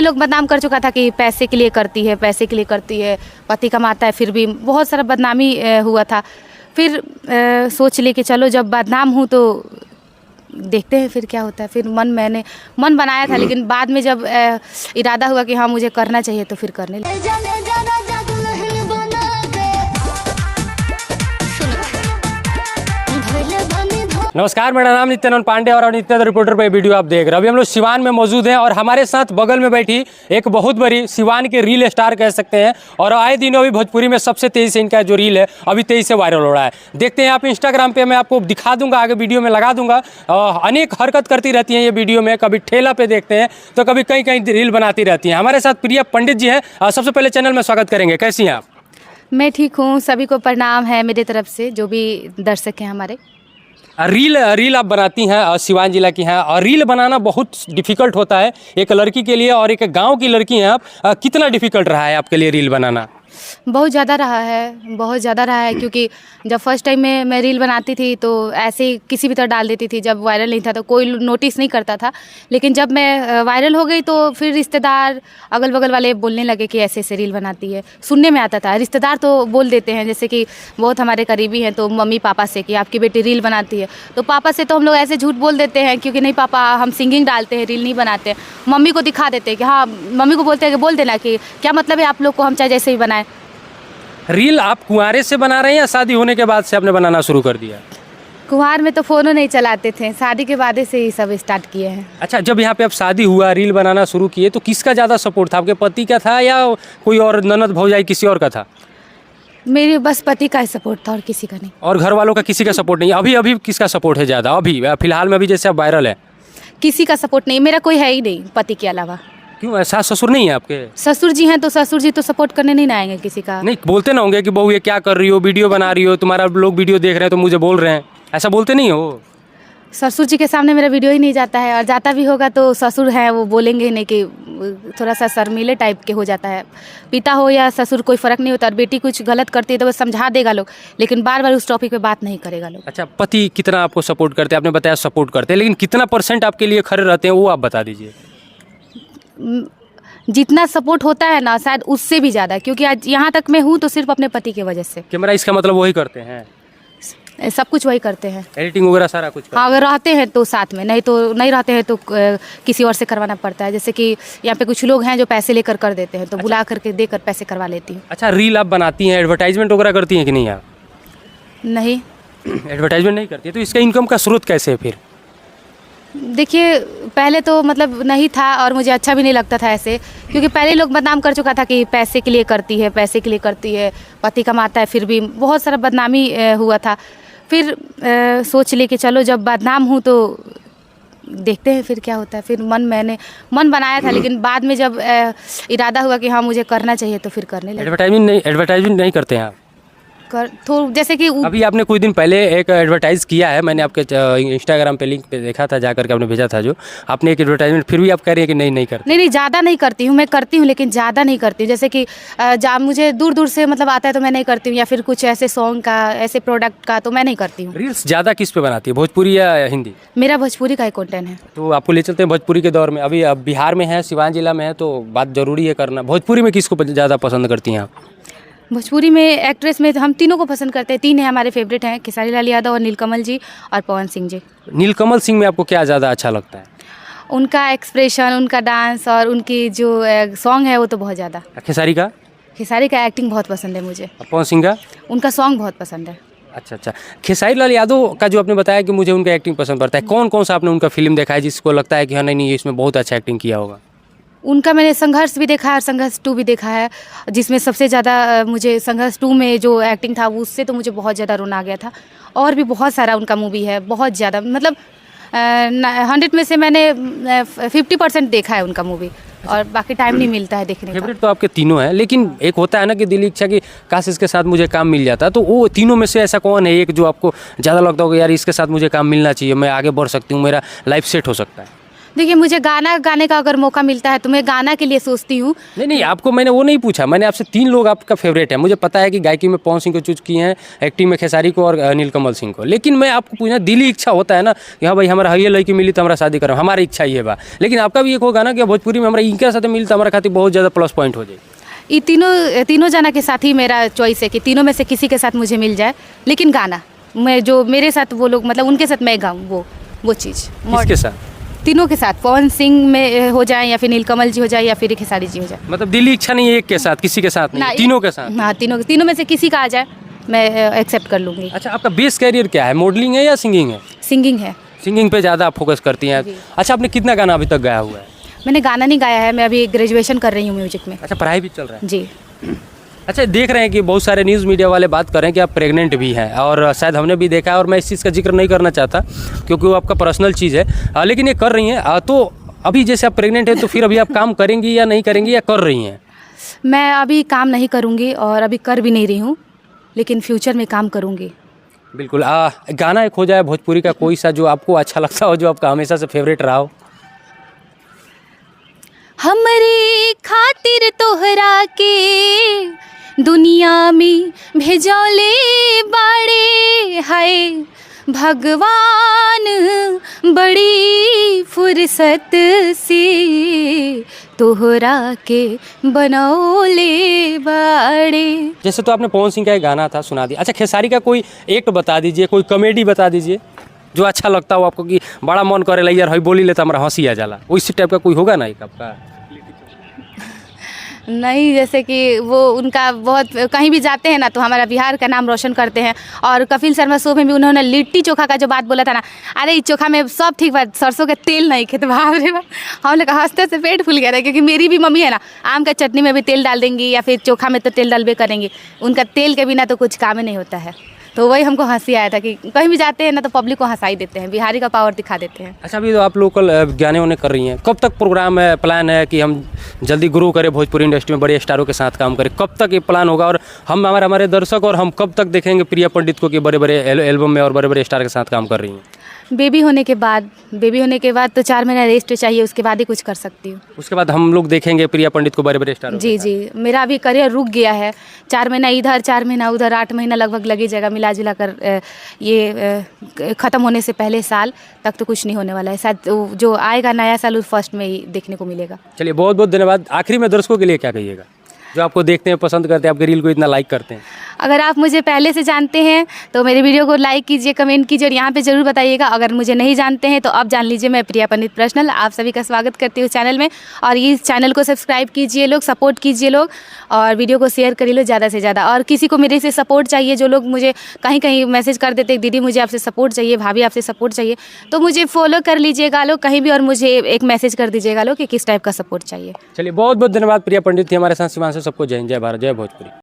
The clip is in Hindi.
लोग बदनाम कर चुका था कि पैसे के लिए करती है, पैसे के लिए करती है, पति कमाता है, फिर भी बहुत सारा बदनामी हुआ था। फिर सोच ली कि चलो जब बदनाम हूँ तो देखते हैं फिर क्या होता है। फिर मैंने मन बनाया था, लेकिन बाद में जब इरादा हुआ कि हाँ मुझे करना चाहिए तो फिर करने लगी। नमस्कार, मेरा नाम नित्यानंद पांडे और नित्यानंद रिपोर्टर पे वीडियो आप देख रहे हैं। अभी हम लोग सिवान में मौजूद हैं और हमारे साथ बगल में बैठी एक बहुत बड़ी सिवान के रील स्टार कह सकते हैं, और आए दिनों अभी भोजपुरी में सबसे तेज़ी से इनका जो रील है अभी तेज़ी से वायरल हो रहा है। देखते हैं आप इंस्टाग्राम पे, मैं आपको दिखा दूंगा, आगे वीडियो में लगा दूंगा। अनेक हरकत करती रहती हैं ये वीडियो में, कभी ठेला पे देखते हैं तो कभी कहीं कहीं रील बनाती रहती हैं। हमारे साथ प्रिया पंडित जी हैं, सबसे पहले चैनल में स्वागत करेंगे। कैसी हैं आप? मैं ठीक हूँ, सभी को प्रणाम है मेरे तरफ से, जो भी दर्शक हैं हमारे। रील आप बनाती हैं, सिवान जिला की हैं, और रील बनाना बहुत डिफ़िकल्ट होता है एक लड़की के लिए, और एक गांव की लड़की हैं आप। कितना डिफ़िकल्ट रहा है आपके लिए रील बनाना? बहुत ज़्यादा रहा है, बहुत ज़्यादा रहा है, क्योंकि जब फर्स्ट टाइम में मैं रील बनाती थी तो ऐसे ही किसी भी तरह डाल देती थी। जब वायरल नहीं था तो कोई नोटिस नहीं करता था, लेकिन जब मैं वायरल हो गई तो फिर रिश्तेदार अगल बगल वाले बोलने लगे कि ऐसे ऐसे रील बनाती है। सुनने में आता था, रिश्तेदार तो बोल देते हैं, जैसे कि बहुत हमारे करीबी हैं तो मम्मी पापा से कि आपकी बेटी रील बनाती है, तो पापा से तो हम लोग ऐसे झूठ बोल देते हैं क्योंकि नहीं पापा हम सिंगिंग डालते हैं, रील नहीं बनाते हैं। मम्मी को दिखा देते हैं कि हाँ, मम्मी को बोलते हैं कि बोल देना कि क्या मतलब है आप लोग को, हम चाहे जैसे ही बनाएं। रील आप कुंवारे से बना रहे हैं या शादी होने के बाद से आपने बनाना शुरू कर दिया? कुंवार में तो फ़ोनों नहीं चलाते थे, शादी के बाद से ही सब स्टार्ट किए हैं। अच्छा, जब यहाँ पे आप शादी हुआ, रील बनाना शुरू किए, तो किसका ज़्यादा सपोर्ट था? आपके पति का था या कोई और ननद भौजाई किसी और का था? मेरे बस पति का ही सपोर्ट था और किसी का नहीं। और घर वालों का किसी का सपोर्ट नहीं? अभी अभी किसका सपोर्ट है ज़्यादा? अभी फिलहाल में अभी जैसे आप वायरल है, किसी का सपोर्ट नहीं, मेरा कोई है ही नहीं पति के अलावा। क्यों, सास ससुर नहीं है आपके? ससुर जी हैं तो ससुर जी तो सपोर्ट करने नहीं ना आएंगे किसी का। नहीं बोलते ना होंगे कि बहू ये क्या कर रही हो, वीडियो बना रही हो, तुम्हारा लोग वीडियो देख रहे हैं तो मुझे बोल रहे हैं, ऐसा बोलते नहीं हो? ससुर जी के सामने मेरा वीडियो ही नहीं जाता है, और जाता भी होगा तो ससुर हैं वो बोलेंगे ही नहीं, कि थोड़ा सा शर्मीले टाइप के हो जाता है। पिता हो या ससुर कोई फ़र्क नहीं होता, और बेटी कुछ गलत करती है तो वो समझा देगा लोग, लेकिन बार बार उस टॉपिक पे बात नहीं करेगा लोग। अच्छा, पति कितना आपको सपोर्ट करते हैं? आपने बताया सपोर्ट करते हैं, लेकिन कितना % आपके लिए खड़े रहते हैं वो आप बता दीजिए। जितना सपोर्ट होता है ना, शायद उससे भी ज़्यादा, क्योंकि आज यहाँ तक मैं हूँ तो सिर्फ अपने पति की वजह से। कैमरा इसका मतलब वही करते हैं? सब कुछ वही करते हैं, एडिटिंग वगैरह सारा कुछ हाँ अगर रहते हैं तो साथ में, नहीं तो नहीं रहते हैं तो किसी और से करवाना पड़ता है। जैसे कि यहाँ पे कुछ लोग हैं जो पैसे लेकर कर देते हैं, तो बुला करके देकर पैसे करवा लेती हूँ। अच्छा, रील आप बनाती हैं, एडवर्टाइजमेंट वगैरह करती हैं कि नहीं आप? नहीं, एडवर्टाइजमेंट नहीं करती है, तो इसका इनकम का स्रोत कैसे है फिर? देखिए पहले तो मतलब नहीं था और मुझे अच्छा भी नहीं लगता था ऐसे, क्योंकि पहले लोग बदनाम कर चुका था कि पैसे के लिए करती है, पैसे के लिए करती है, पति कमाता है, फिर भी बहुत सारा बदनामी हुआ था। फिर सोच ली कि चलो जब बदनाम हूँ तो देखते हैं फिर क्या होता है। फिर मैंने मन बनाया था, लेकिन बाद में जब इरादा हुआ कि हाँ मुझे करना चाहिए तो फिर करने लगी। एडवर्टाइजमेंट नहीं करते हैं आप? तो जैसे कि अभी आपने कुछ दिन पहले एक एडवर्टाइज किया है, मैंने आपके इंस्टाग्राम पे लिंक पे देखा था, जाकर के आपने भेजा था जो आपने एक एडवर्टाइजमेंट, फिर भी आप कह रही हैं कि नहीं करते? नहीं ज़्यादा नहीं करती हूँ, मैं करती हूँ लेकिन ज़्यादा नहीं करती हूँ। जैसे कि मुझे दूर दूर से मतलब आता है तो मैं नहीं करती हूँ, या फिर कुछ ऐसे सॉन्ग का, ऐसे प्रोडक्ट का तो मैं नहीं करती हूँ। रील्स ज़्यादा किस पे बनाती है, भोजपुरी या हिंदी? मेरा भोजपुरी का ही कंटेंट है। तो आपको ले चलते हैं भोजपुरी के दौर में। अभी अब बिहार में है, सिवान जिला में है, तो बात ज़रूरी है करना। भोजपुरी में किसको ज़्यादा पसंद करती हैं आप? भोजपुरी में एक्ट्रेस में हम तीनों को पसंद करते हैं, 3 हैं हमारे फेवरेट हैं, खेसारी लाल यादव और नीलकमल जी और पवन सिंह जी। नीलकमल सिंह में आपको क्या ज़्यादा अच्छा लगता है? उनका एक्सप्रेशन, उनका डांस और उनकी जो सॉन्ग है वो तो बहुत ज़्यादा। खेसारी का? खेसारी का एक्टिंग बहुत पसंद है मुझे। पवन सिंह का? उनका सॉन्ग बहुत पसंद है। अच्छा, खेसारी लाल यादव का जो आपने बताया कि मुझे उनका एक्टिंग पसंद पड़ता है, कौन कौन सा आपने उनका फिल्म देखा है जिसको लगता है कि हाँ नहीं इसमें बहुत अच्छा एक्टिंग किया होगा? उनका मैंने संघर्ष भी देखा है और संघर्ष 2 भी देखा है, जिसमें सबसे ज़्यादा मुझे संघर्ष 2 में जो एक्टिंग था उससे तो मुझे बहुत ज़्यादा रोना आ गया था। और भी बहुत सारा उनका मूवी है, बहुत ज़्यादा, मतलब 100 में से मैंने 50% देखा है उनका मूवी, और बाकी टाइम नहीं मिलता है देखने का। फेवरेट तो आपके तीनों हैं, लेकिन एक होता है ना कि दिल इच्छा कि काश इसके साथ मुझे काम मिल जाता, तो वो तीनों में से ऐसा कौन है एक जो आपको ज़्यादा लगता होगा यार इसके साथ मुझे काम मिलना चाहिए, मैं आगे बढ़ सकती हूँ, मेरा लाइफ सेट हो सकता है? देखिए, मुझे गाना गाने का अगर मौका मिलता है तो मैं गाना के लिए सोचती हूँ। नहीं, आपको मैंने वो नहीं पूछा, मैंने आपसे 3 लोग आपका फेवरेट है। मुझे पता है कि गायकी में पवन सिंह को चूज किए हैं, एक्टिंग में खेसारी को और नीलकमल सिंह को, लेकिन मैं आपको पूछना, दिली इच्छा होता है ना कि हाँ भाई हमारा हइये लड़की मिली तो हमारा शादी करो, हमारी इच्छा ये बा, लेकिन आपका भी एक होगा ना कि भोजपुरी में हमारा इनके साथ मिली तो हमारा खातिर बहुत ज़्यादा प्लस पॉइंट हो जाए। ये तीनों जना के साथ ही मेरा चॉइस है कि तीनों में से किसी के साथ मुझे मिल जाए, लेकिन गाना मैं जो मेरे साथ वो लोग मतलब उनके साथ मैं गाऊँ वो चीज़ किसके साथ? तीनों के साथ, पवन सिंह में हो जाए या फिर नीलकमल जी हो जाए या फिर खेसारी जी हो जाए। मतलब दिली इच्छा नहीं है एक के साथ, किसी के साथ नहीं, तीनों के साथ? हाँ, तीनों में से किसी का आ जाए मैं एक्सेप्ट कर लूँगी। अच्छा, आपका बेस कैरियर क्या है, मॉडलिंग है या सिंगिंग है? सिंगिंग है। सिंगिंग पे ज़्यादा आप फोकस करती हैं। अच्छा, आपने कितना गाना अभी तक गाया हुआ है? मैंने गाना नहीं गाया है, मैं अभी ग्रेजुएशन कर रही हूँ म्यूजिक में। अच्छा, पढ़ाई भी चल रहा है? जी। अच्छा, देख रहे हैं कि बहुत सारे न्यूज़ मीडिया वाले बात कर रहे हैं कि आप प्रेग्नेंट भी हैं, और शायद हमने भी देखा है, और मैं इस चीज़ का जिक्र नहीं करना चाहता क्योंकि वो आपका पर्सनल चीज़ है, लेकिन ये कर रही हैं। तो अभी जैसे आप प्रेग्नेंट हैं तो फिर अभी आप काम करेंगी या नहीं करेंगी, या कर रही हैं? मैं अभी काम नहीं करूँगी और अभी कर भी नहीं रही हूँ, लेकिन फ्यूचर में काम करूँगी। बिल्कुल। गाना एक हो जाए भोजपुरी का कोई सा जो आपको अच्छा लगता हो, जो आपका हमेशा से फेवरेट रहा हो। हमरे खातिर तोहरा के दुनिया में भेजौले बाड़े, हाय भगवान बड़ी फुर्सत से तोहरा के बनौले बाड़े। जैसे तो आपने पवन सिंह का एक गाना था, सुना दिया। अच्छा, खेसारी का कोई एक्ट बता दीजिए, कोई कॉमेडी बता दीजिए जो अच्छा लगता हो आपको, कि बड़ा मन करे यार हई बोली ले तो हमारा हंसी आ जाला, उसी टाइप का कोई होगा ना एक आपका? नहीं, जैसे कि वो उनका बहुत कहीं भी जाते हैं ना तो हमारा बिहार का नाम रोशन करते हैं, और कपिल शर्मा शो में भी उन्होंने लिट्टी चोखा का जो बात बोला था ना, अरे इस चोखा में सब ठीक बात, सरसों का तेल नहीं खे, तो बाप रे बाप, हम लोग हंसते से पेट फूल गया था, क्योंकि मेरी भी मम्मी है ना, आम का चटनी में भी तेल डाल देंगी या फिर चोखा में तो तेल डालबे करेंगी, उनका तेल के बिना तो कुछ काम ही नहीं होता है। तो वही हमको हंसी आया था कि कहीं भी जाते हैं ना तो पब्लिक को हंसा ही देते हैं, बिहारी का पावर दिखा देते हैं। अच्छा, अभी तो आप लोकल गाने वाने कर रही हैं, कब तक प्रोग्राम है, प्लान है कि हम जल्दी ग्रो करें भोजपुरी इंडस्ट्री में, बड़े स्टारों के साथ काम करें, कब तक ये प्लान होगा, और हम हमारे दर्शक और हम कब तक देखेंगे प्रिया पंडित को कि बड़े बड़े एल्बम में और बड़े बड़े स्टार के साथ काम कर रही हैं? बेबी होने के बाद तो 4 महीना रेस्ट चाहिए, उसके बाद ही कुछ कर सकती हूँ। उसके बाद हम लोग देखेंगे प्रिया पंडित को बड़े बड़े स्टार? जी जी, मेरा अभी करियर रुक गया है, 4 महीना इधर 4 महीना उधर, 8 महीना लगभग लगी जाएगा मिला जुला कर, ये ख़त्म होने से पहले साल तक तो कुछ नहीं होने वाला है, शायद जो आएगा नया साल उस फर्स्ट में ही देखने को मिलेगा। चलिए, बहुत बहुत धन्यवाद। आखिरी में दर्शकों के लिए क्या कहिएगा जो आपको देखते हैं, पसंद करते हैं, आपके रील को इतना लाइक करते हैं? अगर आप मुझे पहले से जानते हैं तो मेरे वीडियो को लाइक कीजिए, कमेंट कीजिए और यहाँ पे ज़रूर बताइएगा। अगर मुझे नहीं जानते हैं तो अब जान लीजिए, मैं प्रिया पंडित पर्सनल आप सभी का स्वागत करती हूँ चैनल में, और इस चैनल को सब्सक्राइब कीजिए लोग, सपोर्ट कीजिए लोग, और वीडियो को शेयर करिए लो ज़्यादा से ज़्यादा। और किसी को मेरे से सपोर्ट चाहिए, जो लोग मुझे कहीं कहीं मैसेज कर देते दीदी मुझे आपसे सपोर्ट चाहिए, भाभी आपसे सपोर्ट चाहिए, तो मुझे फॉलो कर लीजिएगा लोग कहीं भी, और मुझे एक मैसेज कर दीजिएगा लोग कि किस टाइप का सपोर्ट चाहिए। चलिए, बहुत बहुत धन्यवाद। प्रिया पंडित थी हमारे साथ सिवान से। सबको जय हिंद, जय भारत, जय भोजपुरी।